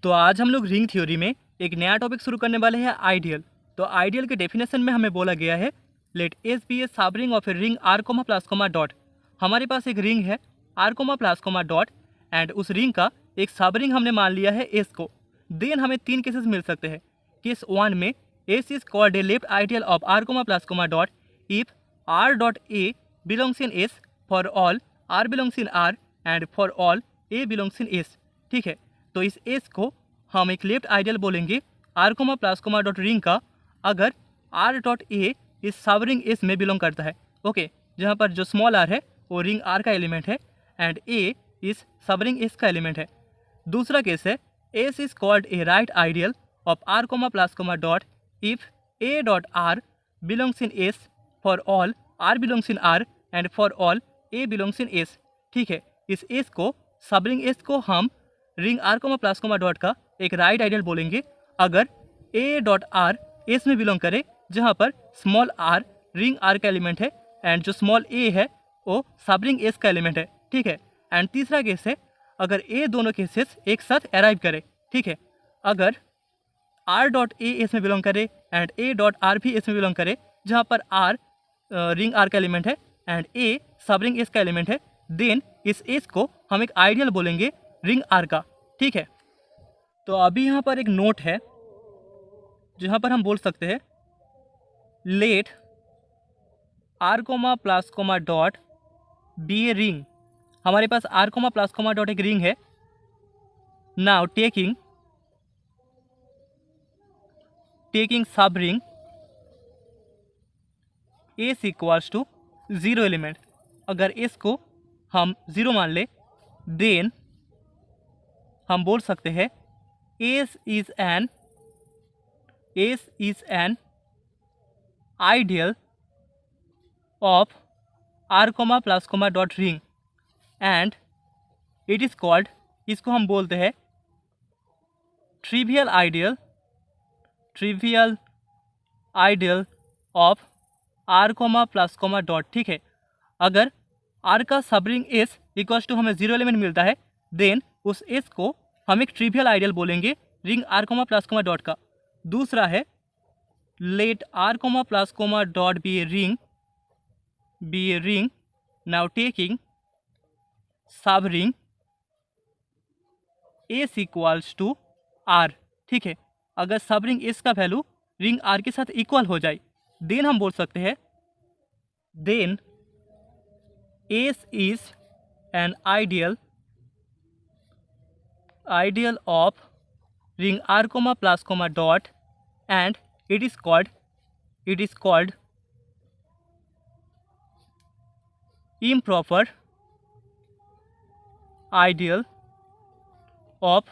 तो आज हम लोग रिंग थ्योरी में एक नया टॉपिक शुरू करने वाले हैं, आइडियल। तो आइडियल के डेफिनेशन में हमें बोला गया है late S be a subring of a ring R comma plus comma dot. हमारे पास एक रिंग है R comma plus comma dot and उस रिंग का एक सब रिंग हमने मान लिया है एस को। देन हमें तीन केसेस मिल सकते हैं। केस वन में S is called a left ideal of R comma plus comma dot if r dot a belongs in S for all r belongs in R and for all a belongs in S. ठीक है, तो इस S को हम एक left ideal बोलेंगे R comma plus comma dot ring का अगर आर डॉट ए इस सब रिंग एस में बिलोंग करता है। ओके, जहाँ पर जो स्मॉल आर है वो रिंग आर का एलिमेंट है एंड ए इस सब रिंग एस का एलिमेंट है। दूसरा केस है S is called a right ideal of R comma plus comma dot if a dot r belongs in S for all r belongs in R and for all a belongs in S. ठीक है, इस S को सब ring S को हम ring R comma plus comma dot का एक right ideal बोलेंगे अगर ए डॉट आर एस में बिलोंग करे जहाँ पर स्मॉल आर रिंग आर का एलिमेंट है एंड जो स्मॉल ए है वो सब रिंग एस का एलिमेंट है। ठीक है, एंड तीसरा केस है अगर ए दोनों केसेस एक साथ अराइव करे। ठीक है, अगर आर डॉट ए एस में बिलोंग करे एंड ए डॉट आर भी एस में बिलोंग करे जहाँ पर आर रिंग आर का एलिमेंट है एंड ए सब रिंग एस का एलिमेंट है, देन इस एस को हम एक आइडियल बोलेंगे रिंग आर का। ठीक है, तो अभी यहाँ पर एक नोट है जहाँ पर हम बोल सकते हैं let R comma plus comma dot be a ring. हमारे पास R comma plus comma dot एक रिंग है। नाउ टेकिंग सब ring S equals to 0 element. अगर एस को हम 0 मान ले देन हम बोल सकते हैं S is an ideal of R comma plus comma dot ring and it is called, इसको हम बोलते हैं trivial ideal of R comma plus comma dot. ठीक है, अगर आर का सब रिंग एस इक्वल्स टू हमें 0 एलिमेंट मिलता है देन उस एस को हम एक ट्रिवियल आइडियल बोलेंगे ring R comma plus comma dot का। दूसरा है let R comma plus comma dot be a ring now taking सब ring S equals to R. ठीक है, अगर सब रिंग एस का वैल्यू रिंग आर के साथ इक्वल हो जाए देन हम बोल सकते हैं then S is an ideal of ring R comma plus comma dot and it is called improper ideal of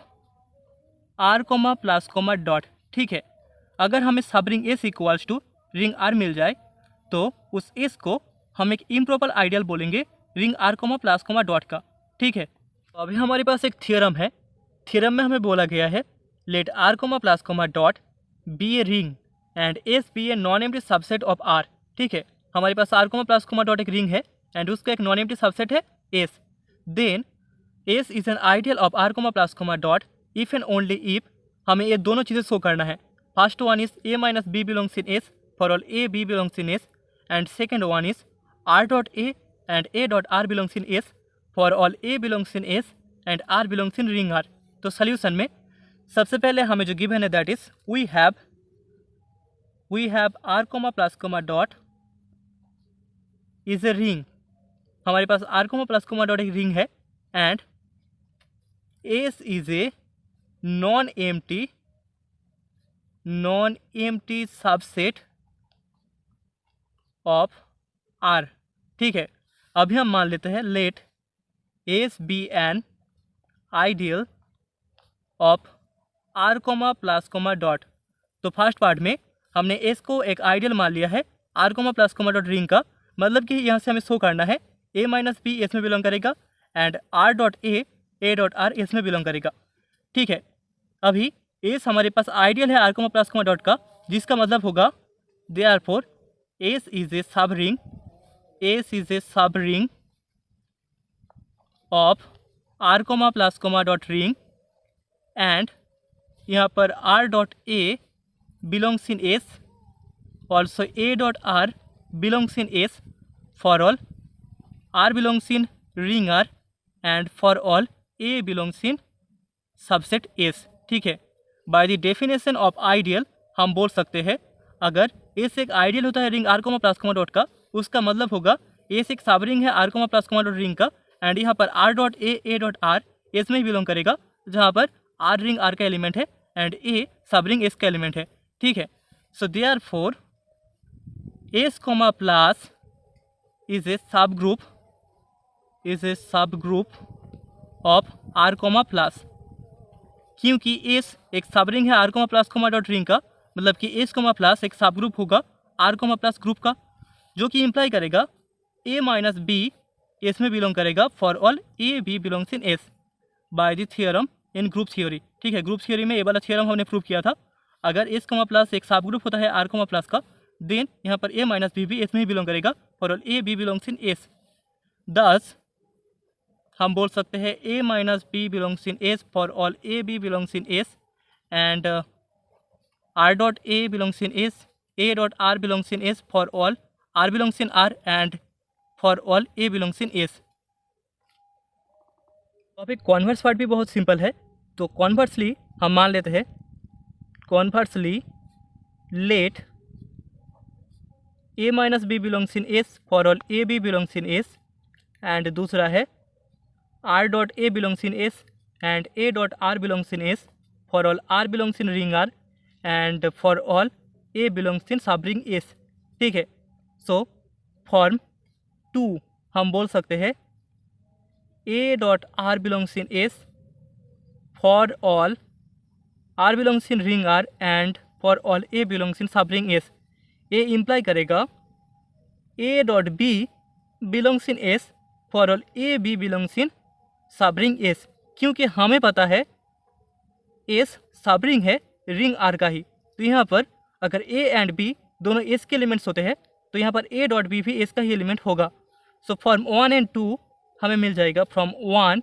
r comma plus comma dot. ठीक है, अगर हमें सब ring S equals to ring R मिल जाए तो उस एस को हम एक इम्प्रॉपर आइडियल बोलेंगे ring R comma plus comma dot का। ठीक है, तो अभी हमारे पास एक थियरम है। थियरम में हमें बोला गया है let R comma plus comma dot be a ring and S be a non empty subset of R. ठीक है, हमारे पास R comma plus comma dot एक रिंग है एंड उसका एक नॉन एम्प्टी सबसेट है S. Then S is an ideal of R comma plus comma dot if and only if हमें ये दोनों चीज़ें शो करना है। First one is a minus b belongs in S for all a b belongs in S and second one is r dot a and a dot r belongs in S for all a belongs in S and r belongs in ring R. तो solution में सबसे पहले हमें जो given है that is we have r comma plus comma dot is a ring. हमारे पास r comma plus comma dot एक रिंग है and S is A non empty subset of r। ठीक है, अभी हम मान लेते हैं let S be an ideal of r comma plus comma dot. तो फर्स्ट पार्ट में हमने एस को एक आइडियल मान लिया है R comma plus comma dot ring का, मतलब कि यहाँ से हमें शो करना है ए माइनस बी एस में बिलोंग करेगा and r dot a dot r S में बिलोंग करेगा। ठीक है, अभी एस हमारे पास आइडियल है R comma plus comma dot का, जिसका मतलब होगा therefore S is a subring of r comma plus comma dot ring and यहाँ पर r dot a belongs in S, also a dot r belongs in S for all r belongs in ring r and for all a belongs in subset S। ठीक है, by the definition of ideal हम बोल सकते हैं अगर S एक ideal होता है रिंग r प्लस डॉट का, उसका मतलब होगा S एक सब रिंग है r प्लस डॉट रिंग का, एंड यहाँ पर r dot a dot r S में ही बिलोंग करेगा, जहाँ पर r रिंग r का एलिमेंट है एंड a सब रिंग S का एलिमेंट है। ठीक है, so therefore S plus is a सब ग्रुप ऑफ r प्लस, क्योंकि S एक सब रिंग है r प्लस डॉट रिंग का, मतलब कि S प्लस एक सब ग्रुप होगा r प्लस ग्रुप का, जो कि इम्प्लाई करेगा a माइनस बी S में बिलोंग करेगा for all a b belongs in S by the theorem in group theory. ठीक है, ग्रुप थ्योरी में ये वाला थियोरम हमने प्रूव किया था, अगर S प्लस एक सब ग्रुप होता है r प्लस का, देन यहाँ पर a माइनस बी भी S में ही बिलोंग करेगा for all a b belongs in S। Thus हम बोल सकते हैं a minus b belongs in S for all a b belongs in S and r dot a belongs in S, a dot r belongs in S for all r belongs in r and for all a belongs in S। तो अब एक converse part भी बहुत simple है, तो कॉन्वर्सली हम मान लेते हैं, conversely let a minus b belongs in S for all a b belongs in S, and दूसरा है r dot a belongs in S and a dot r belongs in S for all r belongs in ring r and for all a belongs in subring S। ठीक है, so form 2 हम बोल सकते हैं a dot r belongs in S for all r belongs in ring r and for all a belongs in subring S। ये imply करेगा a dot b belongs in S for all a b belongs in subring S, क्योंकि हमें पता है S सब ring है ring R का ही, तो यहाँ पर अगर a एंड b दोनों S के एलिमेंट्स होते हैं तो यहाँ पर a डॉट b भी S का ही एलिमेंट होगा। सो फॉर्म 1 एंड 2 हमें मिल जाएगा फ्रॉम 1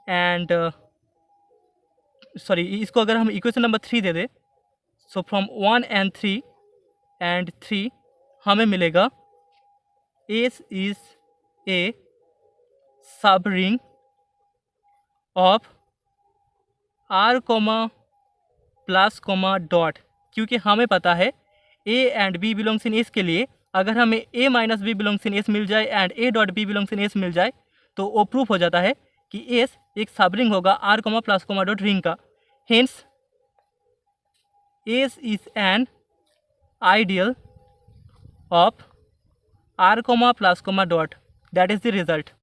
एंड सॉरी, इसको अगर हम इक्वेशन नंबर 3 दे दें, सो फ्रॉम 1 एंड 3 हमें मिलेगा S is a subring of r plus dot, क्योंकि हमें पता है a and b belongs in S के लिए अगर हमें a minus b belongs in S मिल जाए and a dot b belongs in S मिल जाए तो वो प्रूफ हो जाता है कि S एक सब रिंग होगा r प्लस डॉट रिंग का। Hence S is an ideal of r plus dot, that is the result.